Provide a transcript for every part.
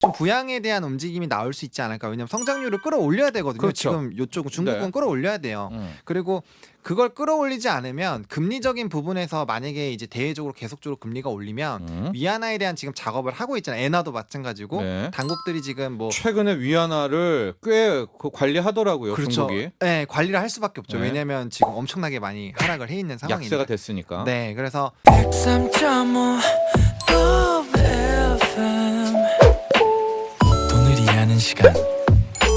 좀 부양에 대한 움직임이 나올 수 있지 않을까. 왜냐면 성장률을 끌어올려야 되거든요. 그렇죠. 지금 이쪽 중국은 네. 끌어올려야 돼요. 그리고 그걸 끌어올리지 않으면 금리적인 부분에서 만약에 이제 대외적으로 계속적으로 금리가 올리면 위안화에 대한 지금 작업을 하고 있잖아요. 엔화도 마찬가지고 네. 당국들이 지금 뭐 최근에 위안화를 꽤 관리하더라고요. 그렇죠. 중국이. 네, 관리를 할 수밖에 없죠. 네. 왜냐하면 지금 엄청나게 많이 하락을 해 있는 상황이니까. 약세가 됐으니까. 네, 그래서 103.5 FM 돈을 이해하는 시간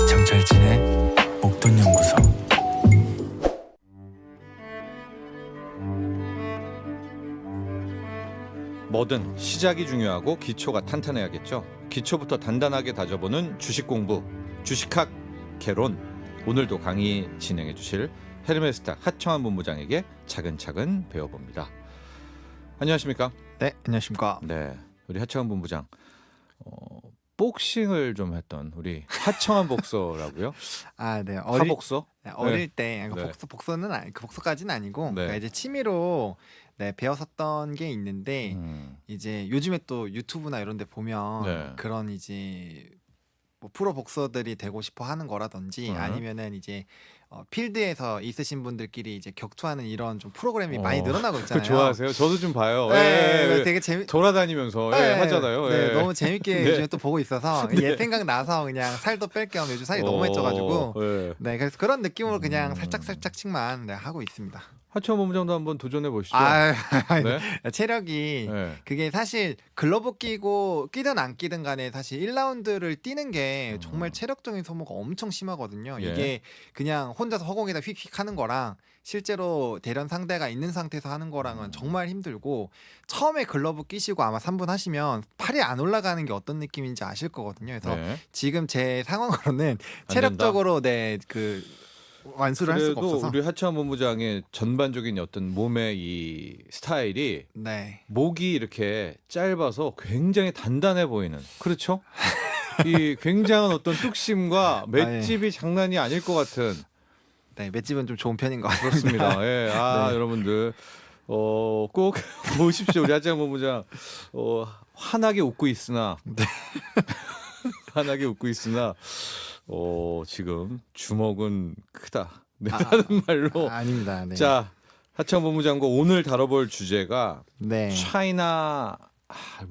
정철진의 목돈연구소. 뭐든 시작이 중요하고 기초가 탄탄해야겠죠. 기초부터 단단하게 다져보는 주식 공부, 주식학 개론. 오늘도 강의 진행해 주실 헤르메스탁 하청환 본부장에게 차근차근 배워봅니다. 안녕하십니까? 네, 안녕하십니까. 네, 우리 하청환 본부장. 복싱을 좀 했던 우리 하청환 복서라고요. 아, 네. 하복서? 어릴 때 네. 복서는 그 복서까지는 아니고 네. 그러니까 이제 취미로 배웠었던 게 있는데 이제 요즘에 또 유튜브나 이런 데 보면 네. 그런 이제 뭐 프로 복서들이 되고 싶어 하는 거라든지 아니면은 이제 필드에서 있으신 분들끼리 이제 격투하는 이런 좀 프로그램이 많이 늘어나고 그거 있잖아요. 좋아하세요? 저도 좀 봐요. 네, 되게 돌아다니면서 하잖아요. 네, 예. 너무 재밌게 네. 요즘에 또 보고 있어서 옛 생각 나서 그냥 살도 뺄 겸 요즘 살이 너무 쪄가지고 예. 네, 그래서 그런 느낌으로 그냥 살짝씩만 하고 있습니다. 하청환 본부장도 한번 도전해 보시죠. 아, 네. 체력이 네. 그게 사실 글러브 끼고 끼든 안 끼든 간에 사실 1라운드를 뛰는 게 정말 체력적인 소모가 엄청 심하거든요. 예. 이게 그냥 혼자서 허공에다 휙휙 하는 거랑 실제로 대련 상대가 있는 상태에서 하는 거랑은 정말 힘들고 처음에 글러브 끼시고 아마 3분 하시면 팔이 안 올라가는 게 어떤 느낌인지 아실 거거든요. 그래서 네. 지금 제 상황으로는 안 체력적으로 그 완수를 할 수가 그래도 없어서 우리 하청환 본부장의 전반적인 어떤 몸의 이 스타일이 네. 목이 이렇게 짧아서 굉장히 단단해 보이는. 그렇죠? 이 굉장한 어떤 뚝심과 맷집이 장난이 아닐 것 같은. 네, 맷집은 좀 좋은 편인 것 같아요. 그렇습니다. 예. 네. 여러분들 꼭 보십시오. 우리 하청환 본부장 환하게 웃고 있으나 환하게 웃고 있으나 지금 주먹은 크다. 네, 하는 말로. 아닙니다. 네. 자, 하청환 본부장과 오늘 다뤄볼 주제가 네. 차이나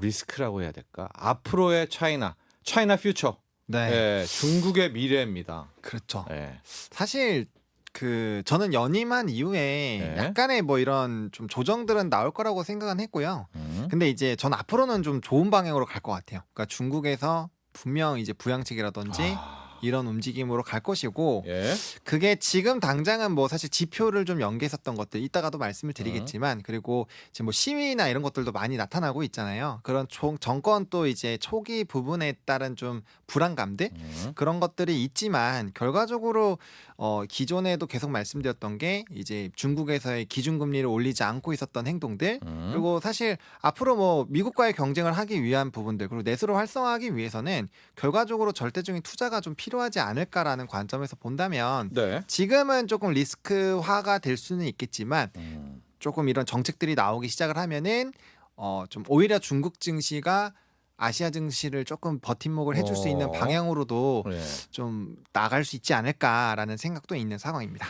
리스크라고 해야 될까? 앞으로의 차이나 퓨처. 네. 예, 중국의 미래입니다. 그렇죠. 예. 사실 저는 연임한 이후에 네. 약간의 뭐 이런 좀 조정들은 나올 거라고 생각은 했고요. 음. 근데 이제 전 앞으로는 좀 좋은 방향으로 갈 것 같아요. 그러니까 중국에서 분명 이제 부양책이라든지 이런 움직임으로 갈 것이고 예. 그게 지금 당장은 뭐 사실 지표를 좀 연계했었던 것들 이따가도 말씀을 드리겠지만 그리고 지금 뭐 시위나 이런 것들도 많이 나타나고 있잖아요. 그런 정권 또 이제 초기 부분에 따른 좀 불안감들 그런 것들이 있지만 결과적으로 기존에도 계속 말씀드렸던 게 이제 중국에서의 기준금리를 올리지 않고 있었던 행동들 그리고 사실 앞으로 뭐 미국과의 경쟁을 하기 위한 부분들 그리고 내수를 활성화하기 위해서는 결과적으로 절대적인 투자가 좀 필요하지 않을까라는 관점에서 본다면 네. 지금은 조금 리스크화가 될 수는 있겠지만 조금 이런 정책들이 나오기 시작을 하면은 좀 오히려 중국 증시가 아시아 증시를 조금 버팀목을 해줄 수 있는 방향으로도 네. 좀 나갈 수 있지 않을까라는 생각도 있는 상황입니다.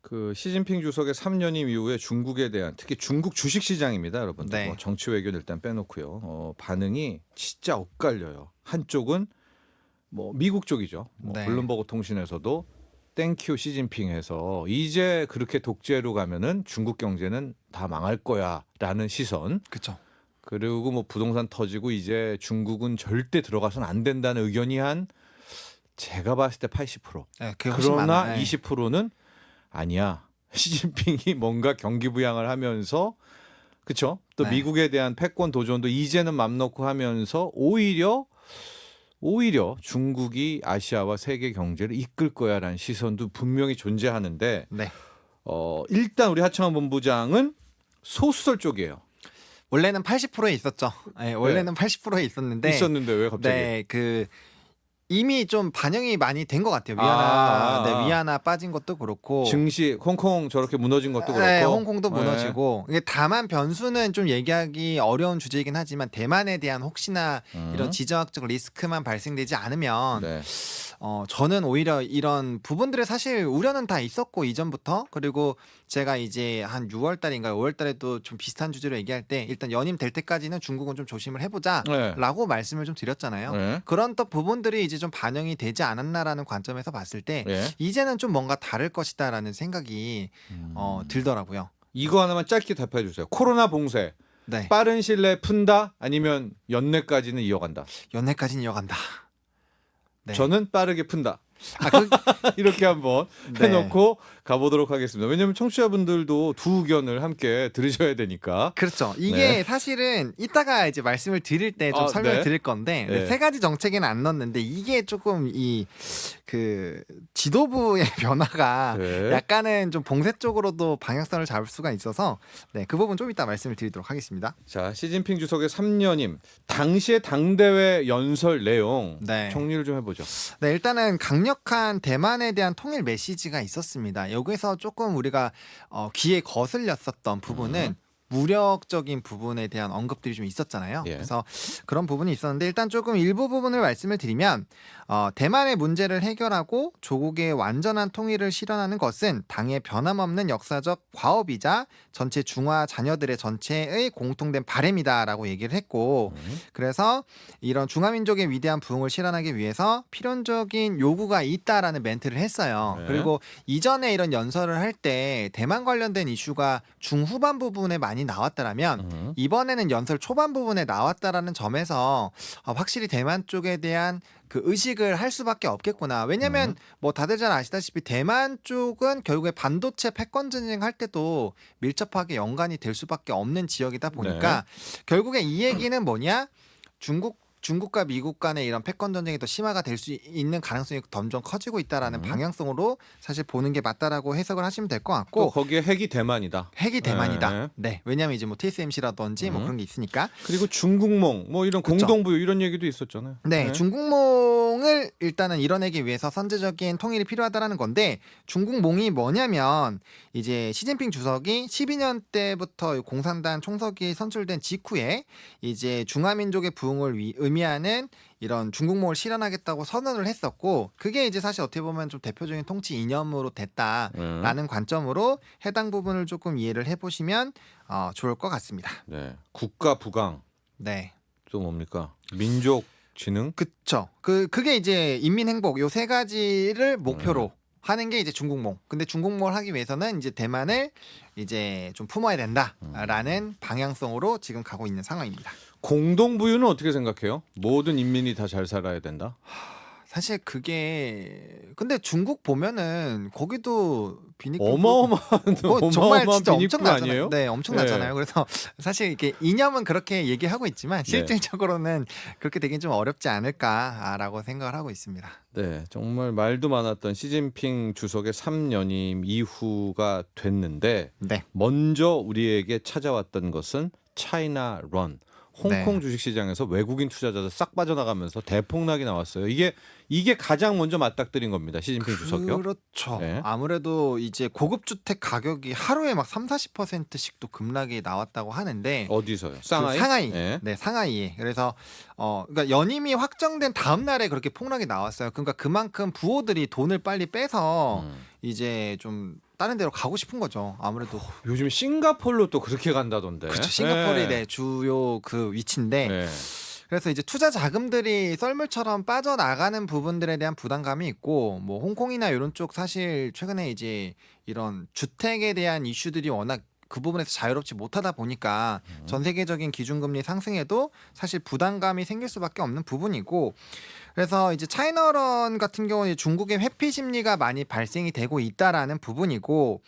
그 시진핑 주석의 3년임 이후에 중국에 대한 특히 중국 주식 시장입니다, 여러분들. 네. 뭐 정치 외교는 일단 빼놓고요. 반응이 진짜 엇갈려요. 한쪽은 뭐 미국 쪽이죠. 뭐 네. 블룸버그 통신에서도 땡큐 시진핑 해서 이제 그렇게 독재로 가면은 중국 경제는 다 망할 거야라는 시선. 그렇죠. 그리고 뭐 부동산 터지고 이제 중국은 절대 들어가서는 안 된다는 의견이 한 제가 봤을 때 80%. 네, 그게 훨씬 그러나 많아요. 20%는 아니야. 시진핑이 뭔가 경기 부양을 하면서 그렇죠? 또 네. 미국에 대한 패권 도전도 이제는 맘 놓고 하면서 오히려 중국이 아시아와 세계 경제를 이끌 거야라는 시선도 분명히 존재하는데 네. 일단 우리 하청환 본부장은 소수설 쪽이에요. 원래는 80%에 있었죠. 네, 원래는 80%에 있었는데 있었는데 왜 갑자기? 네, 이미 좀 반영이 많이 된 것 같아요. 위안화 빠진 것도 그렇고 증시 홍콩 저렇게 무너진 것도 그렇고 네, 홍콩도 네. 무너지고 이게 다만 변수는 좀 얘기하기 어려운 주제이긴 하지만 대만에 대한 혹시나 이런 지정학적 리스크만 발생되지 않으면 네. 저는 오히려 이런 부분들에 사실 우려는 다 있었고 이전부터 그리고 제가 이제 한 6월 달인가 5월 달에도 좀 비슷한 주제로 얘기할 때 일단 연임 될 때까지는 중국은 좀 조심을 해보자라고 말씀을 좀 드렸잖아요. 네. 그런 또 부분들이 이제 좀 반영이 되지 않았나라는 관점에서 봤을 때 네. 이제는 좀 뭔가 다를 것이다라는 생각이 들더라고요. 이거 하나만 짧게 답해 주세요. 코로나 봉쇄 네, 빠른 시일 내에 푼다 아니면 연내까지는 이어간다. 연내까지는 이어간다. 네. 저는 빠르게 푼다. 그, 이렇게 한번 네. 해놓고 가보도록 하겠습니다. 왜냐하면 청취자분들도 두 의견을 함께 들으셔야 되니까. 그렇죠. 이게 네. 사실은 이따가 이제 말씀을 드릴 때 좀 설명을 네. 드릴 건데 네. 세 가지 정책에는 안 넣었는데 이게 조금 이 그 지도부의 변화가 네. 약간은 좀 봉쇄 쪽으로도 방향성을 잡을 수가 있어서 네, 그 부분 좀 이따 말씀을 드리도록 하겠습니다. 자, 시진핑 주석의 3년임 당시의 당대회 연설 내용 네. 정리를 좀 해보죠. 네, 일단은 강력한 대만에 대한 통일 메시지가 있었습니다. 여기서 조금 우리가 귀에 거슬렸었던 부분은 무력적인 부분에 대한 언급들이 좀 있었잖아요. 예. 그래서 그런 부분이 있었는데 일단 조금 일부 부분을 말씀을 드리면 대만의 문제를 해결하고 조국의 완전한 통일을 실현하는 것은 당의 변함없는 역사적 과업이자 전체 중화 자녀들의 전체의 공통된 바람이다라고 얘기를 했고 그래서 이런 중화민족의 위대한 부흥을 실현하기 위해서 필연적인 요구가 있다라는 멘트를 했어요. 네. 그리고 이전에 이런 연설을 할 때 대만 관련된 이슈가 중후반 부분에 많이 나왔다라면 이번에는 연설 초반 부분에 나왔다라는 점에서 확실히 대만 쪽에 대한 그 의식을 할 수밖에 없겠구나. 왜냐면 뭐 다들 잘 아시다시피 대만 쪽은 결국에 반도체 패권 전쟁 할 때도 밀접하게 연관이 될 수밖에 없는 지역이다 보니까 결국에 이 얘기는 뭐냐? 중국과 미국 간의 이런 패권 전쟁이 더 심화가 될 수 있는 가능성이 점점 커지고 있다라는 방향성으로 사실 보는 게 맞다라고 해석을 하시면 될 것 또 같고 거기에 핵이 대만이다. 핵이 대만이다. 네. 네, 왜냐하면 이제 뭐 TSMC라든지 뭐 그런 게 있으니까. 그리고 중국몽 뭐 이런 그쵸. 공동부유 이런 얘기도 있었잖아요. 네, 중국몽을 일단은 이뤄내기 위해서 선제적인 통일이 필요하다라는 건데 중국몽이 뭐냐면 이제 시진핑 주석이 12년 때부터 공산당 총석이 선출된 직후에 이제 중화민족의 부흥을 의미하는 이런 중국몽을 실현하겠다고 선언을 했었고 그게 이제 사실 어떻게 보면 좀 대표적인 통치 이념으로 됐다라는 관점으로 해당 부분을 조금 이해를 해보시면 좋을 것 같습니다. 네. 국가 부강 네. 또 뭡니까? 민족 진흥? 그쵸. 그게 이제 인민 행복 요 세 가지를 목표로 하는 게 이제 중국몽. 근데 중국몽을 하기 위해서는 이제 대만을 이제 좀 품어야 된다라는 방향성으로 지금 가고 있는 상황입니다. 공동부유는 어떻게 생각해요? 모든 인민이 다 잘 살아야 된다. 사실 그게 근데 중국 보면은 거기도 비니크 어마어마한 정말 어마어마한 진짜 비니크 엄청나잖아요. 아니에요? 네, 엄청나잖아요. 네. 그래서 사실 이렇게 이념은 그렇게 얘기하고 있지만 실질적으로는 그렇게 되긴 좀 어렵지 않을까라고 생각을 하고 있습니다. 네, 정말 말도 많았던 시진핑 주석의 3년임 이후가 됐는데 네. 먼저 우리에게 찾아왔던 것은 차이나 런. 홍콩 주식시장에서 외국인 투자자들 싹 빠져나가면서 대폭락이 나왔어요. 이게 가장 먼저 맞닥뜨린 겁니다. 시진핑 주석이요. 그렇죠. 네. 아무래도 이제 고급 주택 가격이 하루에 막 30~40%씩 또 급락이 나왔다고 하는데 어디서요? 상하이? 상하이. 네. 네, 상하이에. 그래서 그러니까 연임이 확정된 다음 날에 그렇게 폭락이 나왔어요. 그러니까 그만큼 부호들이 돈을 빨리 빼서 이제 좀 다른 데로 가고 싶은 거죠. 아무래도 요즘 싱가폴로 또 그렇게 간다던데. 그렇죠. 싱가포르이 네, 주요 그 위치인데 네. 그래서 이제 투자 자금들이 썰물처럼 빠져나가는 부분들에 대한 부담감이 있고 뭐 홍콩이나 이런 쪽 사실 최근에 이제 이런 주택에 대한 이슈들이 워낙 그 부분에서 자유롭지 못하다 보니까 전 세계적인 기준금리 상승에도 사실 부담감이 생길 수밖에 없는 부분이고 그래서 이제 차이나런 같은 경우는 중국의 회피 심리가 많이 발생이 되고 있다라는 부분이고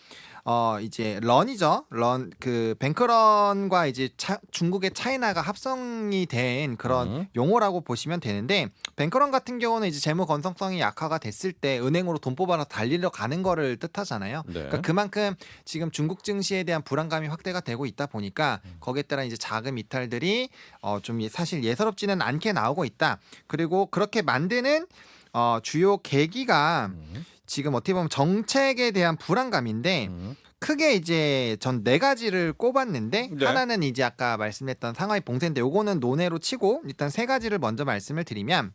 이제 런이죠. 런 그 뱅크런과 이제 중국의 차이나가 합성이 된 그런 용어라고 보시면 되는데 뱅크런 같은 경우는 이제 재무 건성성이 약화가 됐을 때 은행으로 돈 뽑아서 달리러 가는 거를 뜻하잖아요. 네. 그러니까 그만큼 지금 중국 증시에 대한 불안감이 확대가 되고 있다 보니까 거기에 따라 이제 자금 이탈들이 좀 사실 예사롭지는 않게 나오고 있다. 그리고 그렇게 만드는 주요 계기가 지금 어떻게 보면 정책에 대한 불안감인데 크게 이제 전 4가지를 꼽았는데 네. 하나는 이제 아까 말씀했던 상하이 봉쇄인데 요거는 논외로 치고 일단 3가지를 먼저 말씀을 드리면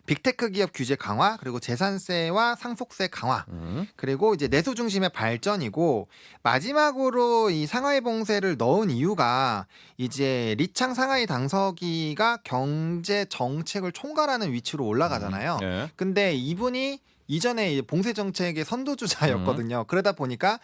빅테크 기업 규제 강화, 그리고 재산세와 상속세 강화, 그리고 이제 내수 중심의 발전이고 마지막으로 이 상하이 봉쇄를 넣은 이유가 이제 리창 상하이 당서기가 경제 정책을 총괄하는 위치로 올라가잖아요. 네. 근데 이분이 이전에 봉쇄 정책의 선도주자였거든요. 그러다 보니까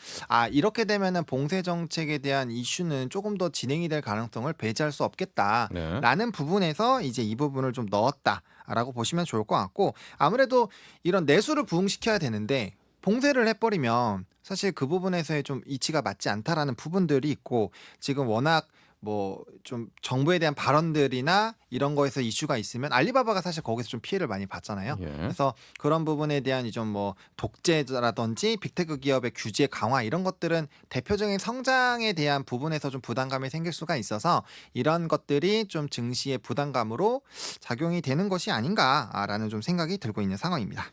이렇게 되면은 봉쇄 정책에 대한 이슈는 조금 더 진행이 될 가능성을 배제할 수 없겠다라는 네. 부분에서 이제 이 부분을 좀 넣었다라고 보시면 좋을 것 같고 아무래도 이런 내수를 부흥시켜야 되는데 봉쇄를 해버리면 사실 그 부분에서의 좀 이치가 맞지 않다라는 부분들이 있고 지금 워낙 뭐 좀 정부에 대한 발언들이나 이런 거에서 이슈가 있으면 알리바바가 사실 거기서 좀 피해를 많이 봤잖아요. 예. 그래서 그런 부분에 대한 좀 뭐 독재라든지 빅테크 기업의 규제 강화 이런 것들은 대표적인 성장에 대한 부분에서 좀 부담감이 생길 수가 있어서 이런 것들이 좀 증시의 부담감으로 작용이 되는 것이 아닌가라는 좀 생각이 들고 있는 상황입니다.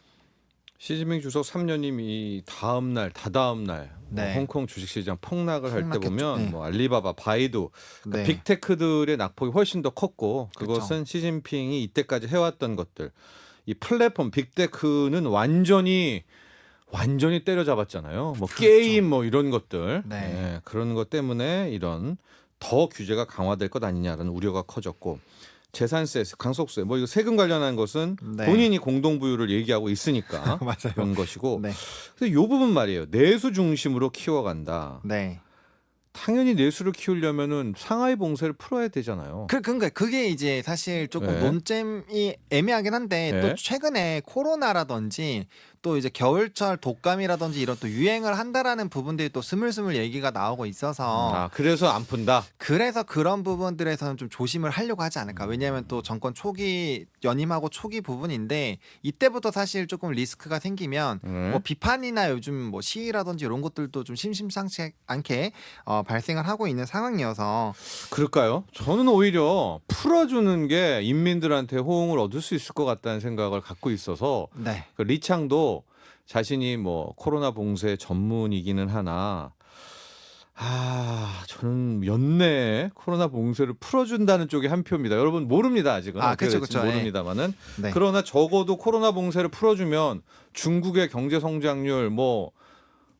시진핑 주석 3년임 이 다음 날, 다다음 날 네. 홍콩 주식시장 폭락을 할 때 폭락했죠. 보면 네. 뭐 알리바바, 바이두 그러니까 네. 빅테크들의 낙폭이 훨씬 더 컸고 그것은 시진핑이 이때까지 해왔던 것들 이 플랫폼 빅테크는 완전히 때려잡았잖아요. 뭐 그렇죠. 게임 뭐 이런 것들 네. 예, 그런 것 때문에 이런 더 규제가 강화될 것 아니냐라는 우려가 커졌고 재산세, 강속세 뭐 이거 세금 관련한 것은 네. 본인이 공동부유를 얘기하고 있으니까 맞아요. 그런 것이고 네. 그래서 이 부분 말이에요. 내수 중심으로 키워간다. 네. 당연히 내수를 키우려면은 상하이 봉쇄를 풀어야 되잖아요. 그러니까 그게 이제 사실 조금 네. 논점이 애매하긴 한데 네. 또 최근에 코로나라든지 또 이제 겨울철 독감이라든지 이런 또 유행을 한다라는 부분들이 또 스물스물 얘기가 나오고 있어서 그래서 안 푼다. 그래서 그런 부분들에서는 좀 조심을 하려고 하지 않을까. 왜냐하면 또 정권 초기 연임하고 초기 부분인데 이때부터 사실 조금 리스크가 생기면 뭐 비판이나 요즘 뭐 시위라든지 이런 것들도 좀 심심찮지 않게 발생을 하고 있는 상황이어서 그럴까요? 저는 오히려 풀어주는 게 인민들한테 호응을 얻을 수 있을 것 같다는 생각을 갖고 있어서 네. 그 리창도 자신이 뭐 코로나 봉쇄 전문이기는 하나 저는 연내에 코로나 봉쇄를 풀어준다는 쪽이 한 표입니다. 여러분 모릅니다 아직은. 어떻게 그쵸, 될지 그쵸. 모릅니다만은 네. 그러나 적어도 코로나 봉쇄를 풀어주면 중국의 경제 성장률 뭐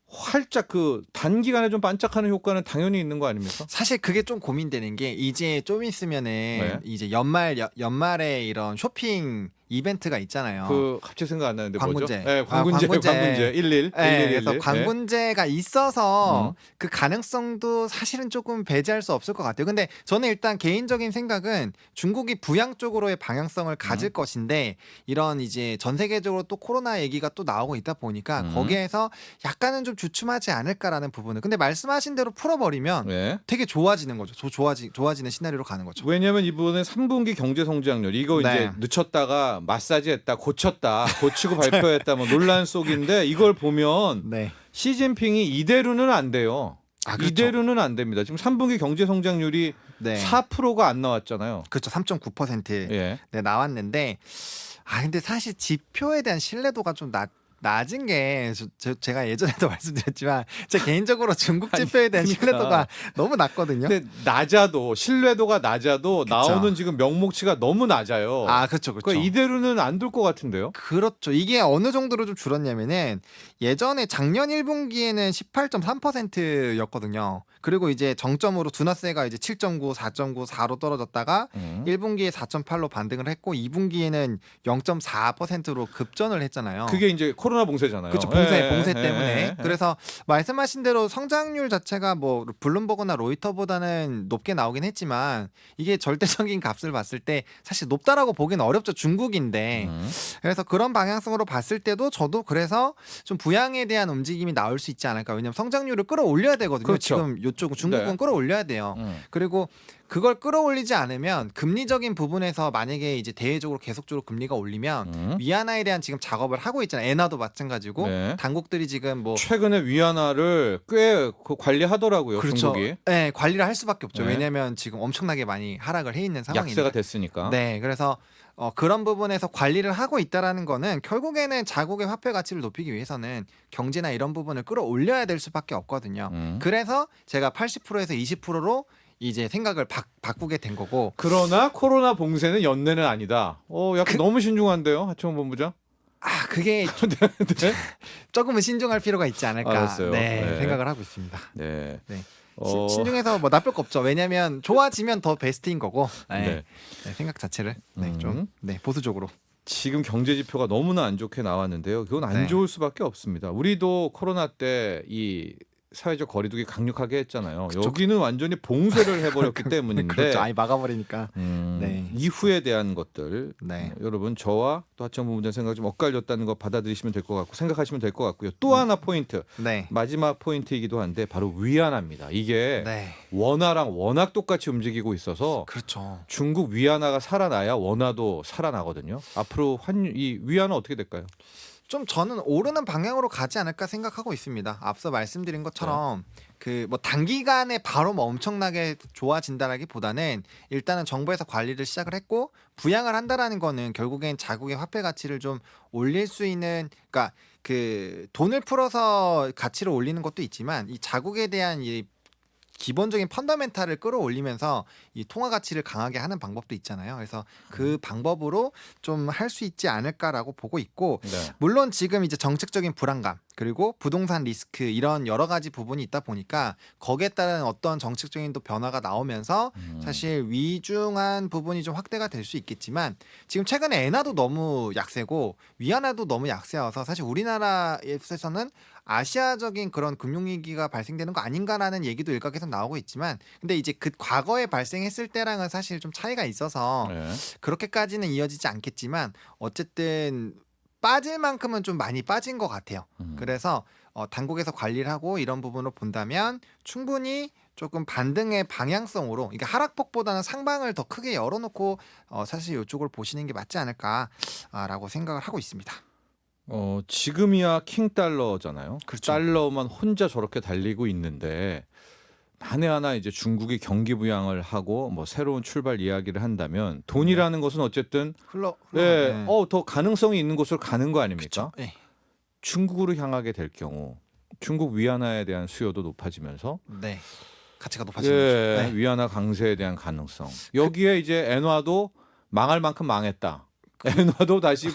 활짝 그 단기간에 좀 반짝하는 효과는 당연히 있는 거 아닙니까? 사실 그게 좀 고민되는 게 이제 좀 있으면은 네. 이제 연말에 이런 쇼핑 이벤트가 있잖아요. 그 갑자기 생각 안 나는데 광군제. 뭐죠? 네, 광군제. 11 네, 그래서 11. 광군제가 있어서 그 가능성도 사실은 조금 배제할 수 없을 것 같아요. 근데 저는 일단 개인적인 생각은 중국이 부양 쪽으로의 방향성을 가질 것인데 이런 이제 전 세계적으로 또 코로나 얘기가 또 나오고 있다 보니까 거기에서 약간은 좀 주춤하지 않을까라는 부분은. 근데 말씀하신 대로 풀어버리면 네. 되게 좋아지는 거죠. 좋아지는 시나리오로 가는 거죠. 왜냐하면 이번에 3분기 경제 성장률 이거 네. 이제 늦췄다가 마사지했다, 고치고 발표했다 뭐 논란 속인데 이걸 보면 네. 시진핑이 이대로는 안 돼요. 그렇죠. 이대로는 안 됩니다. 지금 3분기 경제 성장률이 네. 4%가 안 나왔잖아요. 그렇죠. 3.9% 예. 네, 나왔는데 근데 사실 지표에 대한 신뢰도가 좀 낮은 게 제가 예전에도 말씀드렸지만 제 개인적으로 중국 지표에 대한 그러니까. 신뢰도가 너무 낮거든요. 근데 신뢰도가 낮아도 나오는 지금 명목치가 너무 낮아요. 그렇죠. 그러니까 이대로는 안 될 것 같은데요. 그렇죠. 이게 어느 정도로 좀 줄었냐면은 예전에 작년 1분기에는 18.3%였거든요. 그리고 이제 정점으로 둔화세가 이제 7.9, 4.9, 4로 떨어졌다가 1분기에 4.8로 반등을 했고 2분기에는 0.4%로 급전을 했잖아요. 그게 이제 코로나 봉쇄잖아요. 그렇죠. 예, 봉쇄 예, 때문에. 예. 그래서 말씀하신 대로 성장률 자체가 뭐 블룸버그나 로이터보다는 높게 나오긴 했지만 이게 절대적인 값을 봤을 때 사실 높다라고 보기는 어렵죠. 중국인데. 그래서 그런 방향성으로 봤을 때도 저도 그래서 좀 부양에 대한 움직임이 나올 수 있지 않을까. 왜냐면 성장률을 끌어올려야 되거든요. 그렇죠. 지금 이쪽 중국은 네. 끌어올려야 돼요. 그리고 그걸 끌어올리지 않으면 금리적인 부분에서 만약에 이제 대외적으로 계속적으로 금리가 올리면 위안화에 대한 지금 작업을 하고 있잖아요. 엔화도 마찬가지고 네. 당국들이 지금 뭐 최근에 위안화를 꽤 관리하더라고요. 그렇죠. 중국이. 네, 관리를 할 수밖에 없죠. 네. 왜냐하면 지금 엄청나게 많이 하락을 해 있는 상황인데. 약세가 됐으니까. 네, 그래서 그런 부분에서 관리를 하고 있다라는 거는 결국에는 자국의 화폐 가치를 높이기 위해서는 경제나 이런 부분을 끌어올려야 될 수밖에 없거든요. 그래서 제가 80%에서 20%로 이제 생각을 바꾸게 된 거고. 그러나 코로나 봉쇄는 연내는 아니다. 약간 너무 신중한데요, 하청원 본부장. 그게 네. 조금은 신중할 필요가 있지 않을까. 알았어요. 네, 네. 생각을 하고 있습니다. 네. 네. 어, 신중해서 뭐 나쁠 거 없죠. 왜냐하면 좋아지면 더 베스트인 거고. 네. 네. 네, 생각 자체를 음. 좀 보수적으로. 지금 경제 지표가 너무나 안 좋게 나왔는데요. 그건 안 네. 좋을 수밖에 없습니다. 우리도 코로나 때 이 사회적 거리두기 강력하게 했잖아요. 그쵸. 여기는 완전히 봉쇄를 해버렸기 때문인데 그렇죠. 아예 막아버리니까. 네. 이후에 대한 것들 네. 여러분 저와 또 하청원 본부장 생각 좀 엇갈렸다는 거 받아들이시면 될 것 같고 생각하시면 될 것 같고요. 또 하나 포인트 네. 마지막 포인트이기도 한데 바로 위안화입니다. 이게 네. 원화랑 워낙 똑같이 움직이고 있어서 그렇죠. 중국 위안화가 살아나야 원화도 살아나거든요. 앞으로 이 위안화 어떻게 될까요? 좀 저는 오르는 방향으로 가지 않을까 생각하고 있습니다. 앞서 말씀드린 것처럼 그 뭐 단기간에 바로 뭐 엄청나게 좋아진다라기보다는 일단은 정부에서 관리를 시작을 했고 부양을 한다라는 거는 결국엔 자국의 화폐 가치를 좀 올릴 수 있는, 그러니까 그 돈을 풀어서 가치를 올리는 것도 있지만 이 자국에 대한 이 기본적인 펀더멘탈을 끌어올리면서 이 통화 가치를 강하게 하는 방법도 있잖아요. 그래서 그 방법으로 좀 할 수 있지 않을까라고 보고 있고, 네. 물론 지금 이제 정책적인 불안감 그리고 부동산 리스크 이런 여러 가지 부분이 있다 보니까 거기에 따른 어떤 정책적인 또 변화가 나오면서 사실 위중한 부분이 좀 확대가 될 수 있겠지만 지금 최근에 엔화도 너무 약세고 위안화도 너무 약세여서 사실 우리나라에서는 아시아적인 그런 금융위기가 발생되는 거 아닌가라는 얘기도 일각에서 나오고 있지만, 근데 이제 그 과거에 발생했을 때랑은 사실 좀 차이가 있어서 네. 그렇게까지는 이어지지 않겠지만 어쨌든 빠질 만큼은 좀 많이 빠진 것 같아요. 그래서 당국에서 관리를 하고 이런 부분으로 본다면 충분히 조금 반등의 방향성으로, 그러니까 하락폭보다는 상방을 더 크게 열어놓고 사실 이쪽을 보시는 게 맞지 않을까라고 생각을 하고 있습니다. 지금이야 킹 달러잖아요. 그렇죠. 달러만 혼자 저렇게 달리고 있는데 만에 하나 이제 중국이 경기 부양을 하고 뭐 새로운 출발 이야기를 한다면 돈이라는 것은 어쨌든 더 가능성이 있는 곳으로 가는 거 아닙니까? 그렇죠. 네. 중국으로 향하게 될 경우 중국 위안화에 대한 수요도 높아지면서 네. 가치가 높아지는 거죠. 네. 위안화 강세에 대한 가능성. 여기에 이제 엔화도 망할 만큼 망했다. 엔화도 다시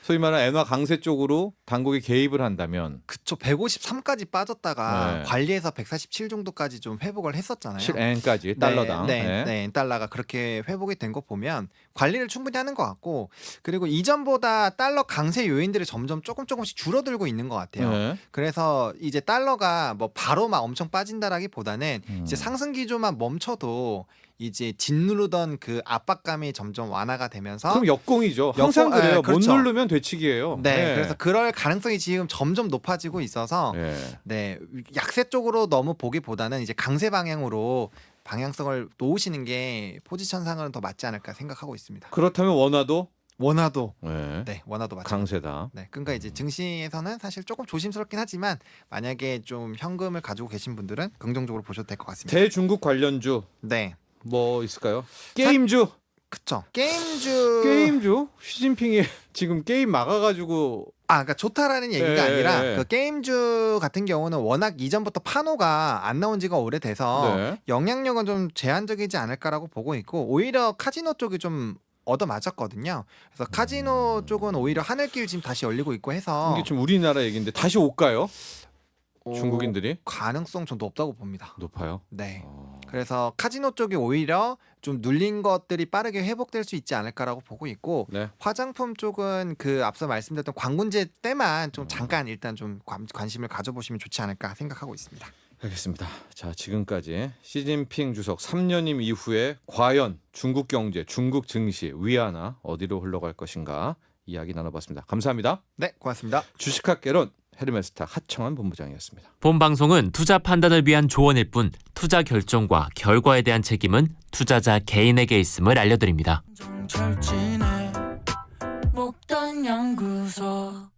소위 말하는 엔화 강세 쪽으로 당국이 개입을 한다면 그쵸. 153까지 빠졌다가 네. 관리해서 147 정도까지 좀 회복을 했었잖아요. 7엔까지 달러당. 네, 달러가 그렇게 회복이 된 거 보면 관리를 충분히 하는 것 같고, 그리고 이전보다 달러 강세 요인들이 점점 조금씩 줄어들고 있는 것 같아요. 네. 그래서 이제 달러가 뭐 바로 막 엄청 빠진다라기보다는 이제 상승 기조만 멈춰도 이제 짓누르던 그 압박감이 점점 완화가 되면서 그럼 역공이죠. 항상 역공, 그래요. 네, 그렇죠. 못 누르면 되치기예요. 네, 그래서 그럴 가능성이 지금 점점 높아지고 있어서 네, 약세 쪽으로 너무 보기보다는 이제 강세 방향으로 방향성을 놓으시는 게 포지션상으로는 더 맞지 않을까 생각하고 있습니다. 그렇다면 원화도 원화도 네. 원화도 맞죠. 강세다. 네, 그러니까 이제 증시에서는 사실 조금 조심스럽긴 하지만 만약에 좀 현금을 가지고 계신 분들은 긍정적으로 보셔도 될 것 같습니다. 대중국 관련주 네, 뭐 있을까요? 게임주. 그쵸. 게임주 시진핑이 지금 게임 막아가지고 그러니까 좋다라는 얘기가 네, 아니라 네. 그 게임주 같은 경우는 워낙 이전부터 판호가 안 나온 지가 오래돼서 네. 영향력은 좀 제한적이지 않을까라고 보고 있고, 오히려 카지노 쪽이 좀 얻어맞았거든요. 그래서 카지노 쪽은 오히려 하늘길 지금 다시 열리고 있고 해서 이게 좀 우리나라 얘기인데 다시 올까요? 중국인들이 가능성 좀 높다고 봅니다. 높아요. 네. 어. 그래서 카지노 쪽이 오히려 좀 눌린 것들이 빠르게 회복될 수 있지 않을까라고 보고 있고 네. 화장품 쪽은 그 앞서 말씀드렸던 광군제 때만 좀 잠깐 일단 좀 관심을 가져보시면 좋지 않을까 생각하고 있습니다. 알겠습니다. 자, 지금까지 시진핑 주석 3년임 이후에 과연 중국 경제, 중국 증시, 위안화 어디로 흘러갈 것인가 이야기 나눠봤습니다. 감사합니다. 네, 고맙습니다. 주식학개론 헤르메스타 하청환 본부장이었습니다. 본 방송은 투자 판단을 위한 조언일 뿐 투자 결정과 결과에 대한 책임은 투자자 개인에게 있음을 알려드립니다. 정철진의 목돈 연구소